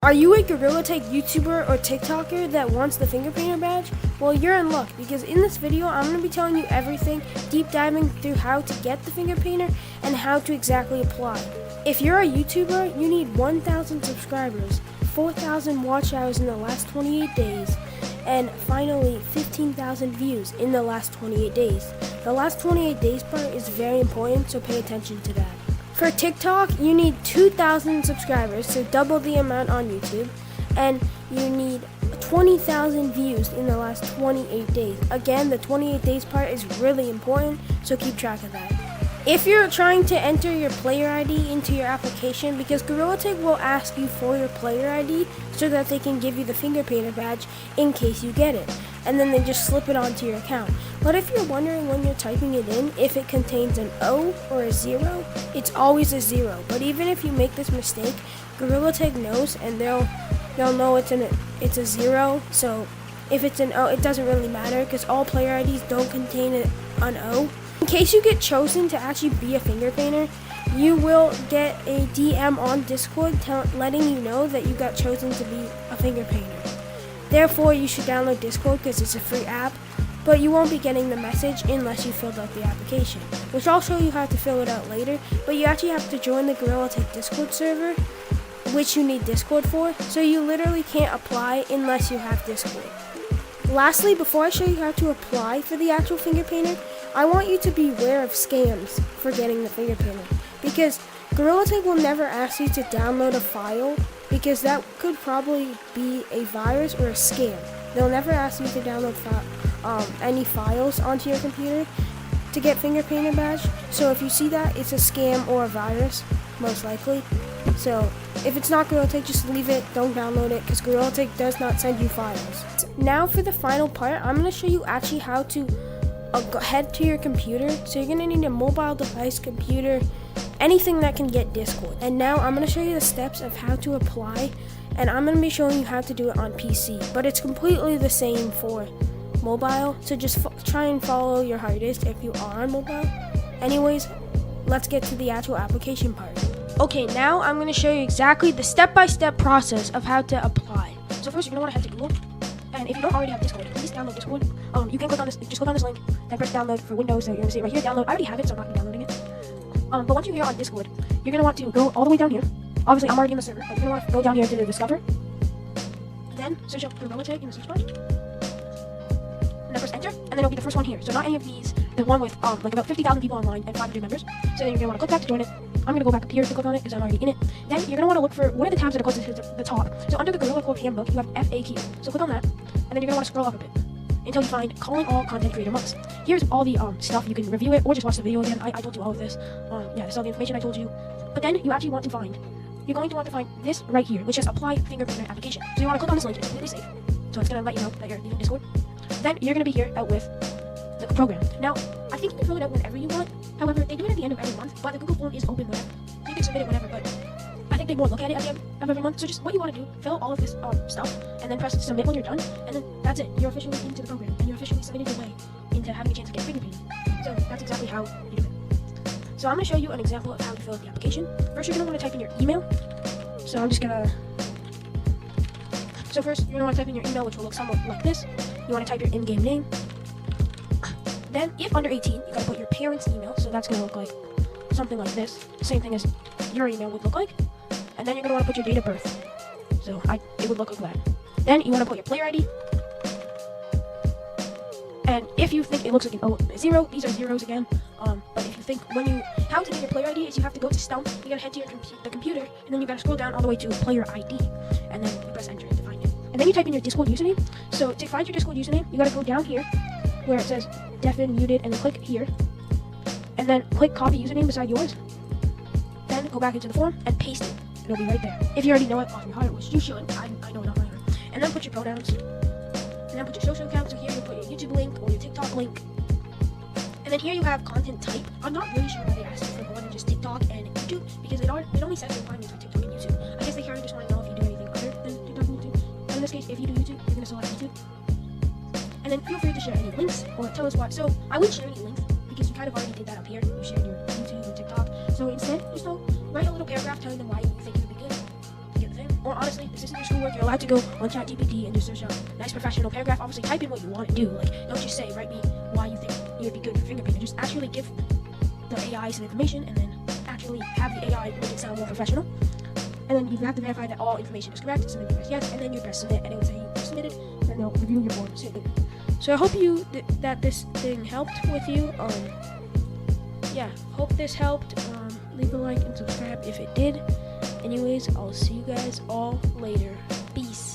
Are you a Gorilla Tag YouTuber or TikToker that wants the finger painter badge? Well, you're in luck, because in this video I'm going to be telling you everything, deep diving through how to get the finger painter and how to exactly apply. If you're a YouTuber, you need 1,000 subscribers, 4,000 watch hours in the last 28 days, and finally 15,000 views in the last 28 days. The last 28 days part is very important, so pay attention to that. For TikTok, you need 2,000 subscribers, so double the amount on YouTube, and you need 20,000 views in the last 28 days. Again, the 28 days part is really important, so keep track of that. If you're trying to enter your player ID into your application, because Gorilla Tag will ask you for your player ID so that they can give you the finger painter badge in case you get it, and then they just slip it onto your account. But if you're wondering when you're typing it in, if it contains an O or a 0, it's always a 0. But even if you make this mistake, Gorilla Tag knows, and they'll know it's a 0. So if it's an O, it doesn't really matter, because all player IDs don't contain an O. In case you get chosen to actually be a finger painter, you will get a DM on Discord letting you know that you got chosen to be a finger painter. Therefore, you should download Discord because it's a free app, but you won't be getting the message unless you filled out the application, which I'll show you how to fill it out later. But you actually have to join the Gorilla Tag Discord server, which you need Discord for, so you literally can't apply unless you have Discord. Lastly, before I show you how to apply for the actual finger painter, I want you to be aware of scams for getting the finger painter, because Gorilla Tag will never ask you to download a file, because that could probably be a virus or a scam. They'll never ask you to download any files onto your computer to get finger painter badge. So if you see that, it's a scam or a virus, most likely. So if it's not Gorilla Tag, just leave it, don't download it, because Gorilla Tag does not send you files. Now for the final part, I'm going to show you actually how to head to your computer. So you're going to need a mobile device, computer, anything that can get Discord. And now I'm going to show you the steps of how to apply, and I'm going to be showing you how to do it on PC, but it's completely the same for mobile, so just try and follow your hardest if you are on mobile. Anyways, let's get to the actual application part. Okay, now I'm going to show you exactly the step-by-step process of how to apply. So first, you're going to want to head to Google, and if you don't already have Discord, please download Discord. You can click on this, just click on this link, and press download for Windows. So you're going to see it right here, download. I already have it, so I'm not going to be downloading it. But once you're here on Discord, you're going to want to go all the way down here. Obviously, I'm already in the server, but you're going to want to go down here to the Discover. Then search up Gorilla Tag in the search bar. And then press enter, and then it'll be the first one here. So not any of these, the one with like about 50,000 people online and 500 members. So then you're going to want to click back to join it. I'm going to go back up here to click on it because I'm already in it. Then you're going to want to look for one of the tabs that are closest to the top. So under the Gorilla Corp handbook, you have FAQ. So click on that, and then you're going to want to scroll up a bit until you find calling all content creator months. Here's all the stuff. You can review it or just watch the video again. I told you all of this. Yeah, this is all the information I told you. But then you actually want to find, you're going to want to find this right here, which is apply finger painter application. So you want to click on this link. It's completely safe. So it's going to let you know that you're using Discord. Then you're going to be here with the program. Now, I think you can fill it out whenever you want. However, they do it at the end of every month, but the Google form is open whenever. So you can submit it whenever, but I think they more look at it at the end of every month. So just what you want to do, fill out all of this stuff, and then press submit when you're done, and then that's it. You're officially into the program, and you're officially submitted your way into having a chance to get finger painting. So that's exactly how you do it. So I'm going to show you an example of how to fill out the application. First, you're going to want to type in your email. So I'm just going to... So first, you're going to want to type in your email, which will look somewhat like this. You want to type your in-game name. Then, if under 18, you got to put your parents' email. So that's going to look like something like this. Same thing as your email would look like. And then you're going to want to put your date of birth. So it would look like that. Then you want to put your player ID. And if you think it looks like a 0, these are zeros again. But if you think how to get your player ID is you have to go to Stump, you gotta head to the computer, and then you gotta scroll down all the way to player ID, and then you press enter to find it. And then you type in your Discord username. So to find your Discord username, you gotta go down here where it says deafen muted, and then click here, and then click copy username beside yours. Then go back into the form and paste it. It'll be right there. If you already know it off your heart, which you should, I know it off my heart. And then put your pronouns. And then put your social account. So here you put your YouTube link or your TikTok link. And then here you have content type. I'm not really sure why they asked you for more than just TikTok and YouTube, because it only says the requirements for TikTok and YouTube. I guess they kind of just want to know if you do anything other than TikTok and YouTube. But in this case, if you do YouTube, you're going to select YouTube. And then feel free to share any links or tell us what. So I wouldn't share any links because you kind of already did that up here. You shared your YouTube and TikTok. So instead, just write a little paragraph telling them why you think it would be good to get the thing. Or honestly, this isn't your schoolwork. You're allowed to go on ChatGPT and just search a nice professional paragraph. Obviously, type in what you want to do. Like, don't just say, write me why you think you'd be good for fingerprinting. Just actually give the AI some information and then actually have the AI make it sound more professional. And then you have to verify that all information is correct. Submit, press yes, and then you press submit, and it will say you submitted, and they'll review your board. So I hope that this thing helped with you. Yeah, hope this helped. Leave a like and subscribe if it did. Anyways, I'll see you guys all later. Peace.